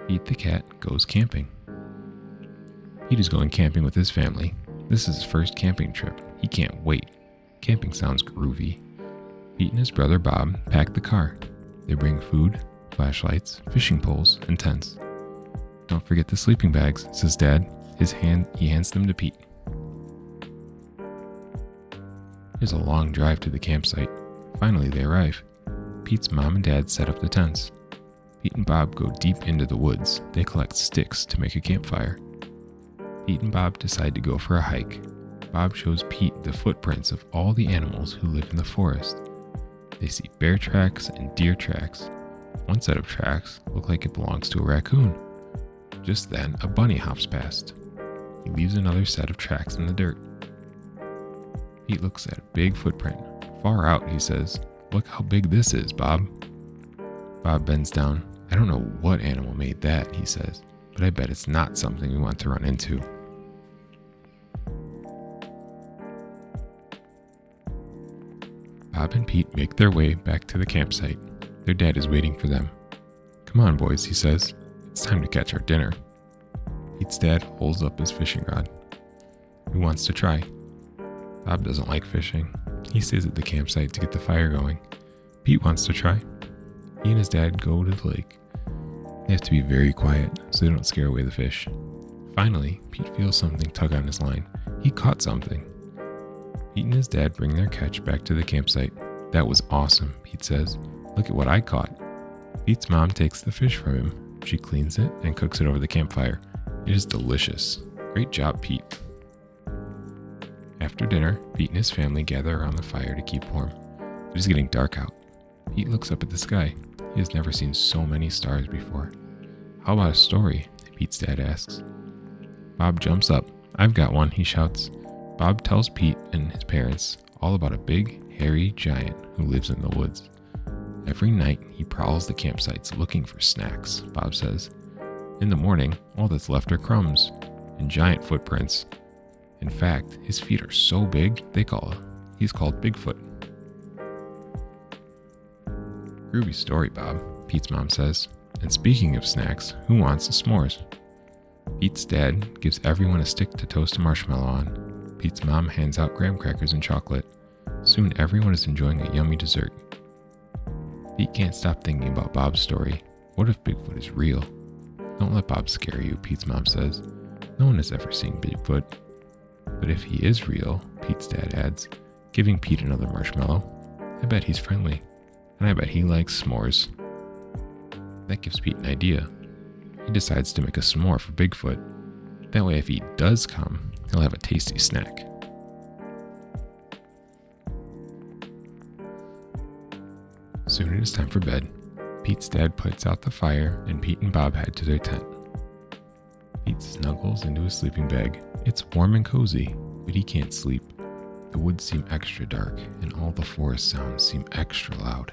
Pete the cat goes camping. Pete is going camping with his family. This is his first camping trip. He can't wait. Camping sounds groovy. Pete and his brother Bob pack the car. They bring food, flashlights, fishing poles, and tents. Don't forget the sleeping bags, says Dad. He hands them to Pete. There's a long drive to the campsite. Finally, they arrive. Pete's mom and dad set up the tents. Pete and Bob go deep into the woods. They collect sticks to make a campfire. Pete and Bob decide to go for a hike. Bob shows Pete the footprints of all the animals who live in the forest. They see bear tracks and deer tracks. One set of tracks look like it belongs to a raccoon. Just then, a bunny hops past. He leaves another set of tracks in the dirt. Pete looks at a big footprint. Far out, he says. Look how big this is, Bob. Bob bends down. I don't know what animal made that, he says, but I bet it's not something we want to run into. Bob and Pete make their way back to the campsite. Their dad is waiting for them. Come on, boys, he says. It's time to catch our dinner. Pete's dad holds up his fishing rod. Who wants to try? Bob doesn't like fishing. He stays at the campsite to get the fire going. Pete wants to try. He and his dad go to the lake. They have to be very quiet so they don't scare away the fish. Finally, Pete feels something tug on his line. He caught something. Pete and his dad bring their catch back to the campsite. That was awesome, Pete says. Look at what I caught. Pete's mom takes the fish from him. She cleans it and cooks it over the campfire. It is delicious. Great job, Pete. After dinner, Pete and his family gather around the fire to keep warm. It is getting dark out. Pete looks up at the sky. He has never seen so many stars before. How about a story? Pete's dad asks. Bob jumps up. I've got one, he shouts. Bob tells Pete and his parents all about a big, hairy giant who lives in the woods. Every night, he prowls the campsites looking for snacks, Bob says. In the morning, all that's left are crumbs and giant footprints. In fact, his feet are so big, he's called Bigfoot. Groovy story, Bob, Pete's mom says. And speaking of snacks, who wants s'mores? Pete's dad gives everyone a stick to toast a marshmallow on. Pete's mom hands out graham crackers and chocolate. Soon everyone is enjoying a yummy dessert. Pete can't stop thinking about Bob's story. What if Bigfoot is real? Don't let Bob scare you, Pete's mom says. No one has ever seen Bigfoot. But if he is real, Pete's dad adds, giving Pete another marshmallow, I bet he's friendly. And I bet he likes s'mores. That gives Pete an idea. He decides to make a s'more for Bigfoot. That way if he does come, he'll have a tasty snack. Soon it is time for bed. Pete's dad puts out the fire and Pete and Bob head to their tent. Pete snuggles into his sleeping bag. It's warm and cozy, but he can't sleep. The woods seem extra dark and all the forest sounds seem extra loud.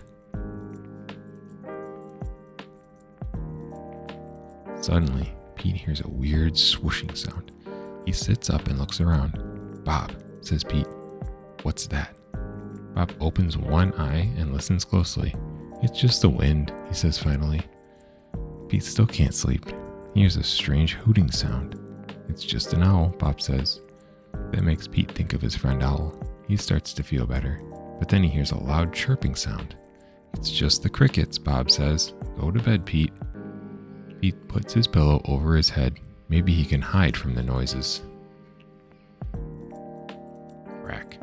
Suddenly, Pete hears a weird swooshing sound. He sits up and looks around. Bob, says Pete. What's that? Bob opens one eye and listens closely. It's just the wind, he says finally. Pete still can't sleep. He hears a strange hooting sound. It's just an owl, Bob says. That makes Pete think of his friend Owl. He starts to feel better, but then he hears a loud chirping sound. It's just the crickets, Bob says. Go to bed, Pete. Pete puts his pillow over his head. Maybe he can hide from the noises. Crack.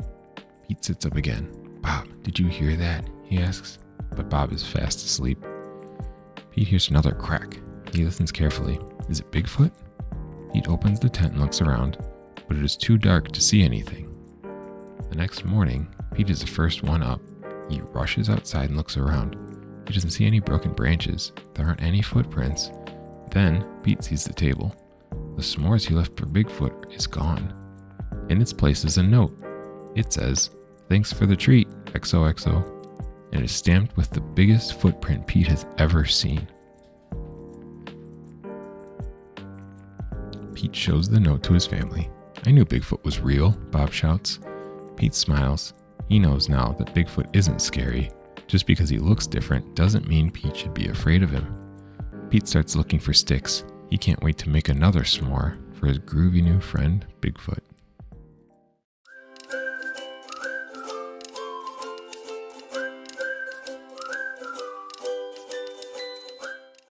Pete sits up again. Bob, did you hear that? He asks, but Bob is fast asleep. Pete hears another crack. He listens carefully. Is it Bigfoot? Pete opens the tent and looks around, but it is too dark to see anything. The next morning, Pete is the first one up. He rushes outside and looks around. He doesn't see any broken branches. There aren't any footprints. Then, Pete sees the table. The s'mores he left for Bigfoot is gone. In its place is a note. It says, "Thanks for the treat, XOXO," and is stamped with the biggest footprint Pete has ever seen. Pete shows the note to his family. I knew Bigfoot was real, Bob shouts. Pete smiles. He knows now that Bigfoot isn't scary. Just because he looks different doesn't mean Pete should be afraid of him. Pete starts looking for sticks. He can't wait to make another s'more for his groovy new friend, Bigfoot.